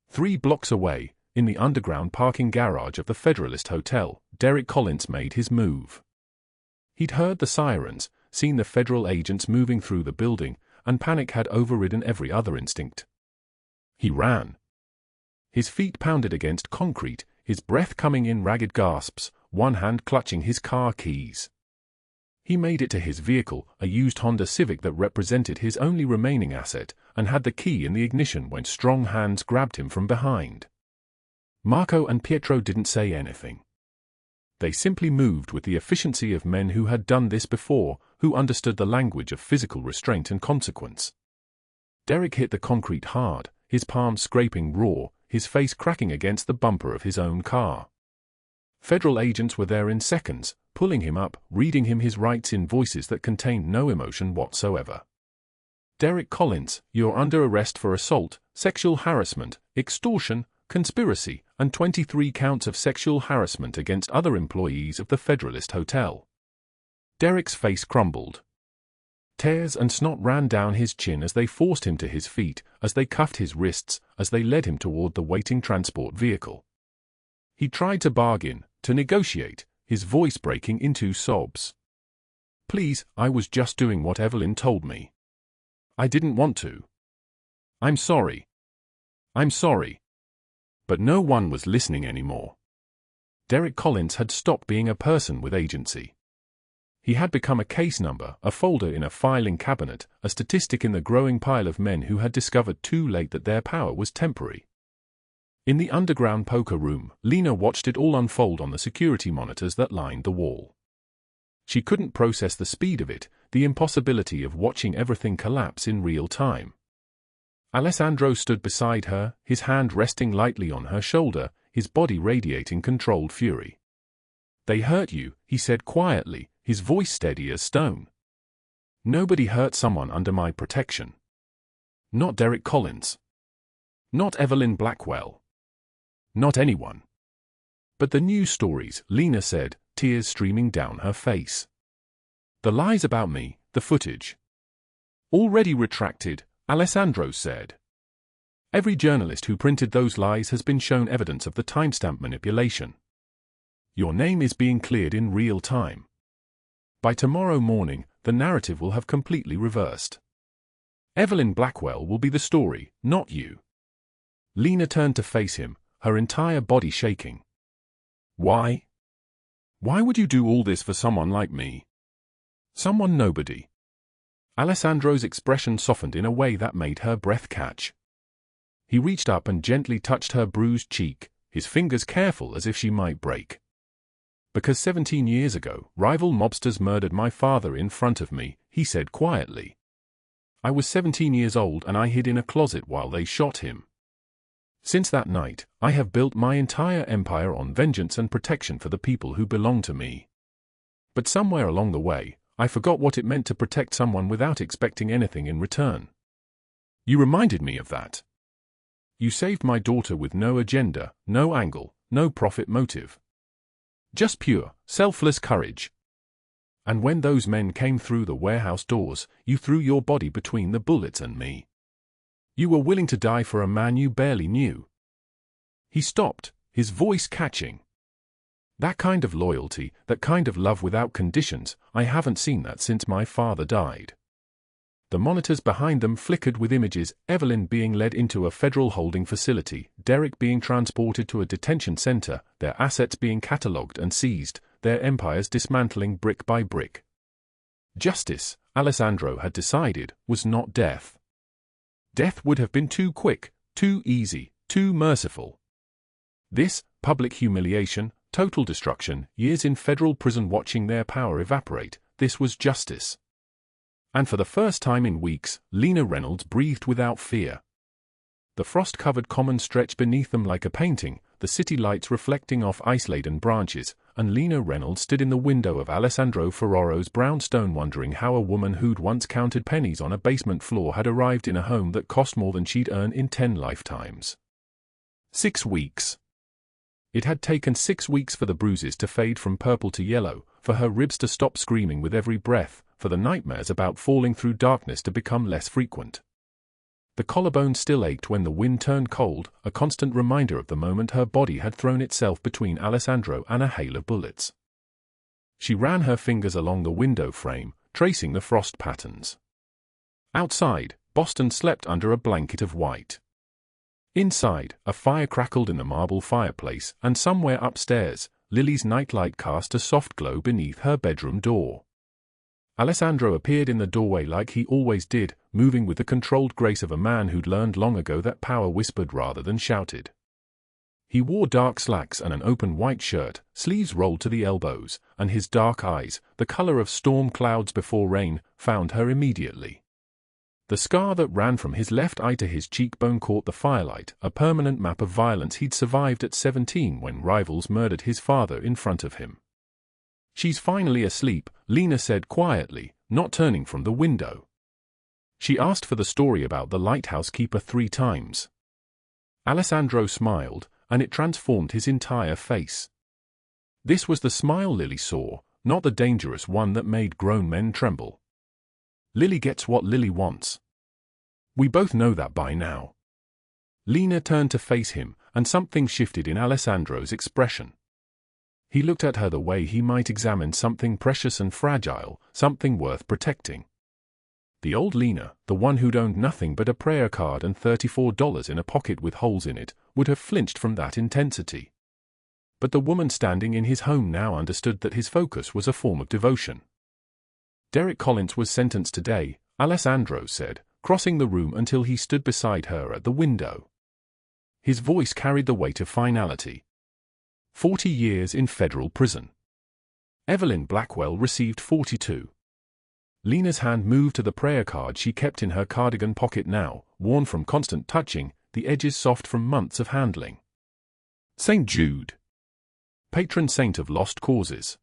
3 blocks away, in the underground parking garage of the Federalist Hotel, Derek Collins made his move. He'd heard the sirens, seen the federal agents moving through the building, and panic had overridden every other instinct. He ran. His feet pounded against concrete, his breath coming in ragged gasps, one hand clutching his car keys. He made it to his vehicle, a used Honda Civic that represented his only remaining asset, and had the key in the ignition when strong hands grabbed him from behind. Marco and Pietro didn't say anything. They simply moved with the efficiency of men who had done this before, who understood the language of physical restraint and consequence. Derek hit the concrete hard, his palms scraping raw, his face cracking against the bumper of his own car. Federal agents were there in seconds, pulling him up, reading him his rights in voices that contained no emotion whatsoever. "Derek Collins, you're under arrest for assault, sexual harassment, extortion, conspiracy, and 23 counts of sexual harassment against other employees of the Federalist Hotel." Derek's face crumbled. Tears and snot ran down his chin as they forced him to his feet, as they cuffed his wrists, as they led him toward the waiting transport vehicle. He tried to bargain, to negotiate, his voice breaking into sobs. "Please, I was just doing what Evelyn told me. I didn't want to. I'm sorry. I'm sorry." But no one was listening anymore. Derek Collins had stopped being a person with agency. He had become a case number, a folder in a filing cabinet, a statistic in the growing pile of men who had discovered too late that their power was temporary. In the underground poker room, Lena watched it all unfold on the security monitors that lined the wall. She couldn't process the speed of it, the impossibility of watching everything collapse in real time. Alessandro stood beside her, his hand resting lightly on her shoulder, his body radiating controlled fury. "They hurt you," he said quietly, his voice steady as stone. "Nobody hurt someone under my protection. Not Derek Collins. Not Evelyn Blackwell. Not anyone." "But the news stories," Lena said, tears streaming down her face. "The lies about me, the footage." "Already retracted," Alessandro said. "Every journalist who printed those lies has been shown evidence of the timestamp manipulation. Your name is being cleared in real time. By tomorrow morning, the narrative will have completely reversed. Evelyn Blackwell will be the story, not you." Lena turned to face him, her entire body shaking. "Why? Why would you do all this for someone like me? Someone nobody." Alessandro's expression softened in a way that made her breath catch. He reached up and gently touched her bruised cheek, his fingers careful as if she might break. "Because 17 years ago, rival mobsters murdered my father in front of me," he said quietly. "I was 17 years old and I hid in a closet while they shot him. Since that night, I have built my entire empire on vengeance and protection for the people who belong to me. But somewhere along the way, I forgot what it meant to protect someone without expecting anything in return. You reminded me of that. You saved my daughter with no agenda, no angle, no profit motive. Just pure, selfless courage. And when those men came through the warehouse doors, you threw your body between the bullets and me. You were willing to die for a man you barely knew." He stopped, his voice catching. "That kind of loyalty, that kind of love without conditions, I haven't seen that since my father died." The monitors behind them flickered with images, Evelyn being led into a federal holding facility, Derek being transported to a detention center, their assets being catalogued and seized, their empires dismantling brick by brick. Justice, Alessandro had decided, was not death. Death would have been too quick, too easy, too merciful. This, public humiliation, total destruction, years in federal prison watching their power evaporate, this was justice. And for the first time in weeks, Lena Reynolds breathed without fear. The frost-covered common stretched beneath them like a painting, the city lights reflecting off ice-laden branches, and Lena Reynolds stood in the window of Alessandro Ferraro's brownstone wondering how a woman who'd once counted pennies on a basement floor had arrived in a home that cost more than she'd earned in 10 lifetimes. 6 weeks. It had taken 6 weeks for the bruises to fade from purple to yellow, for her ribs to stop screaming with every breath, for the nightmares about falling through darkness to become less frequent. The collarbone still ached when the wind turned cold, a constant reminder of the moment her body had thrown itself between Alessandro and a hail of bullets. She ran her fingers along the window frame, tracing the frost patterns. Outside, Boston slept under a blanket of white. Inside, a fire crackled in the marble fireplace, and somewhere upstairs, Lily's nightlight cast a soft glow beneath her bedroom door. Alessandro appeared in the doorway like he always did, moving with the controlled grace of a man who'd learned long ago that power whispered rather than shouted. He wore dark slacks and an open white shirt, sleeves rolled to the elbows, and his dark eyes, the color of storm clouds before rain, found her immediately. The scar that ran from his left eye to his cheekbone caught the firelight, a permanent map of violence he'd survived at 17 when rivals murdered his father in front of him. "She's finally asleep," Lena said quietly, not turning from the window. She asked for the story about the lighthouse keeper 3 times. Alessandro smiled, and it transformed his entire face. This was the smile Lily saw, not the dangerous one that made grown men tremble. Lily gets what Lily wants. We both know that by now. Lena turned to face him, and something shifted in Alessandro's expression. He looked at her the way he might examine something precious and fragile, something worth protecting. The old Lena, the one who'd owned nothing but a prayer card and $34 in a pocket with holes in it, would have flinched from that intensity. But the woman standing in his home now understood that his focus was a form of devotion. Derek Collins was sentenced today, Alessandro said, crossing the room until he stood beside her at the window. His voice carried the weight of finality. 40 years in federal prison. Evelyn Blackwell received 42. Lena's hand moved to the prayer card she kept in her cardigan pocket now, worn from constant touching, the edges soft from months of handling. St. Jude. Patron saint of lost causes.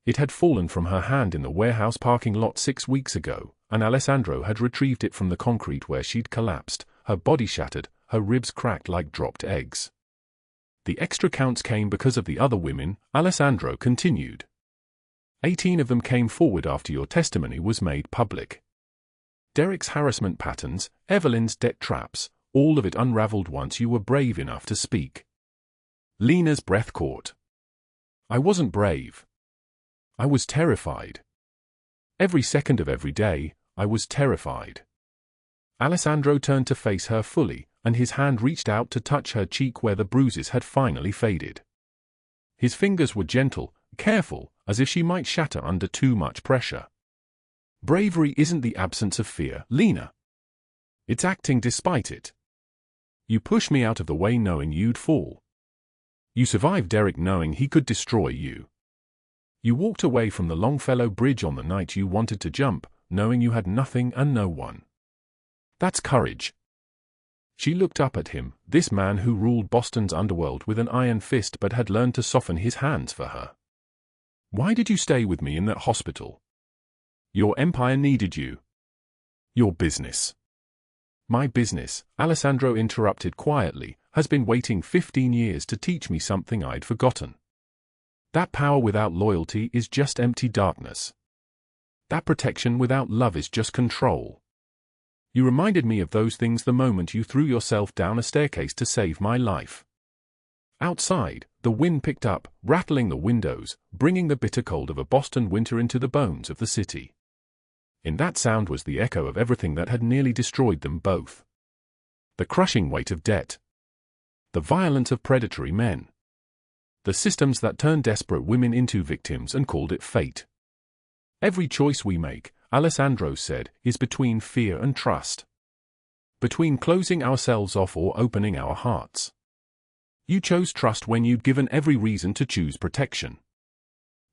It had fallen from her hand in the warehouse parking lot 6 weeks ago, and Alessandro had retrieved it from the concrete where she'd collapsed, her body shattered, her ribs cracked like dropped eggs. The extra counts came because of the other women, Alessandro continued. 18 of them came forward after your testimony was made public. Derek's harassment patterns, Evelyn's debt traps, all of it unraveled once you were brave enough to speak. Lena's breath caught. I wasn't brave. I was terrified. Every second of every day, I was terrified. Alessandro turned to face her fully, and his hand reached out to touch her cheek where the bruises had finally faded. His fingers were gentle, careful, as if she might shatter under too much pressure. Bravery isn't the absence of fear, Lena. It's acting despite it. You pushed me out of the way knowing you'd fall. You survived Derek knowing he could destroy you. You walked away from the Longfellow Bridge on the night you wanted to jump, knowing you had nothing and no one. That's courage. She looked up at him, this man who ruled Boston's underworld with an iron fist but had learned to soften his hands for her. Why did you stay with me in that hospital? Your empire needed you. Your business. My business, Alessandro interrupted quietly, has been waiting 15 years to teach me something I'd forgotten. That power without loyalty is just empty darkness. That protection without love is just control. You reminded me of those things the moment you threw yourself down a staircase to save my life. Outside, the wind picked up, rattling the windows, bringing the bitter cold of a Boston winter into the bones of the city. In that sound was the echo of everything that had nearly destroyed them both. The crushing weight of debt. The violence of predatory men. The systems that turned desperate women into victims and called it fate. Every choice we make, Alessandro said, is between fear and trust. Between closing ourselves off or opening our hearts. You chose trust when you'd given every reason to choose protection.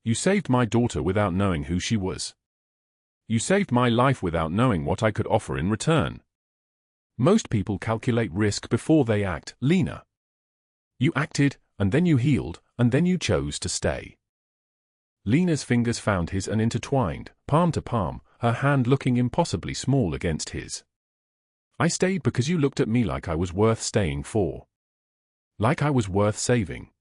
You saved my daughter without knowing who she was. You saved my life without knowing what I could offer in return. Most people calculate risk before they act, Lena. You acted, and then you healed, and then you chose to stay. Lena's fingers found his and intertwined, palm to palm, her hand looking impossibly small against his. I stayed because you looked at me like I was worth staying for. Like I was worth saving.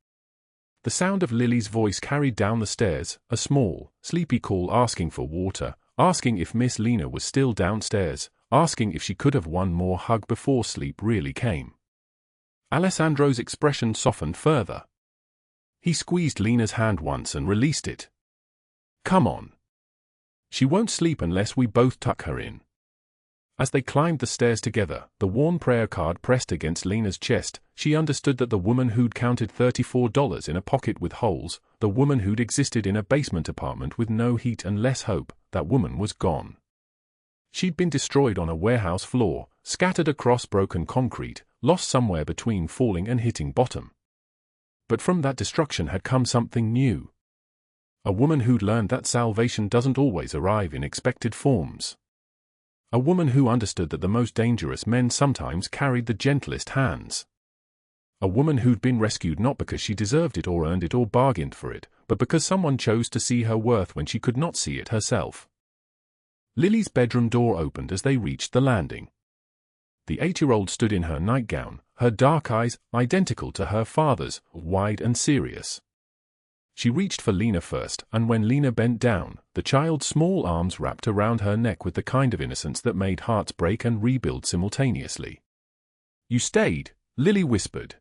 The sound of Lily's voice carried down the stairs, a small, sleepy call asking for water, asking if Miss Lena was still downstairs, asking if she could have one more hug before sleep really came. Alessandro's expression softened further. He squeezed Lena's hand once and released it. Come on. She won't sleep unless we both tuck her in. As they climbed the stairs together, the worn prayer card pressed against Lena's chest, she understood that the woman who'd counted $34 in a pocket with holes, the woman who'd existed in a basement apartment with no heat and less hope, that woman was gone. She'd been destroyed on a warehouse floor, scattered across broken concrete, lost somewhere between falling and hitting bottom. But from that destruction had come something new. A woman who'd learned that salvation doesn't always arrive in expected forms. A woman who understood that the most dangerous men sometimes carried the gentlest hands. A woman who'd been rescued not because she deserved it or earned it or bargained for it, but because someone chose to see her worth when she could not see it herself. Lily's bedroom door opened as they reached the landing. The 8-year-old stood in her nightgown, her dark eyes, identical to her father's, wide and serious. She reached for Lena first, and when Lena bent down, the child's small arms wrapped around her neck with the kind of innocence that made hearts break and rebuild simultaneously. You stayed, Lily whispered.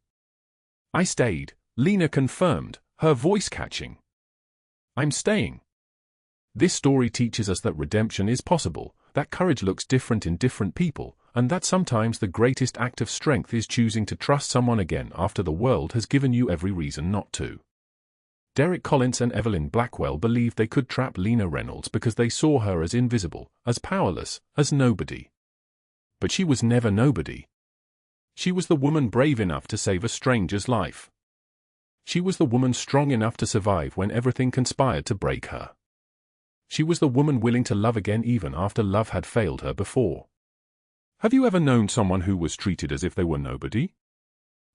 I stayed, Lena confirmed, her voice catching. I'm staying. This story teaches us that redemption is possible, that courage looks different in different people, and that sometimes the greatest act of strength is choosing to trust someone again after the world has given you every reason not to. Derek Collins and Evelyn Blackwell believed they could trap Lena Reynolds because they saw her as invisible, as powerless, as nobody. But she was never nobody. She was the woman brave enough to save a stranger's life. She was the woman strong enough to survive when everything conspired to break her. She was the woman willing to love again even after love had failed her before. Have you ever known someone who was treated as if they were nobody?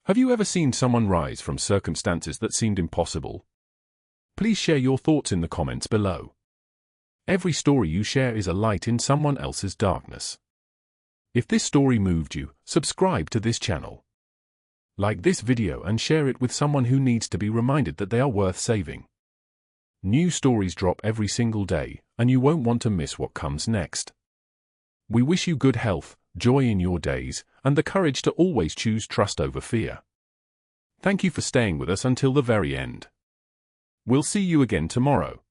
Have you ever seen someone rise from circumstances that seemed impossible? Please share your thoughts in the comments below. Every story you share is a light in someone else's darkness. If this story moved you, subscribe to this channel. Like this video and share it with someone who needs to be reminded that they are worth saving. New stories drop every single day, and you won't want to miss what comes next. We wish you good health, joy in your days, and the courage to always choose trust over fear. Thank you for staying with us until the very end. We'll see you again tomorrow.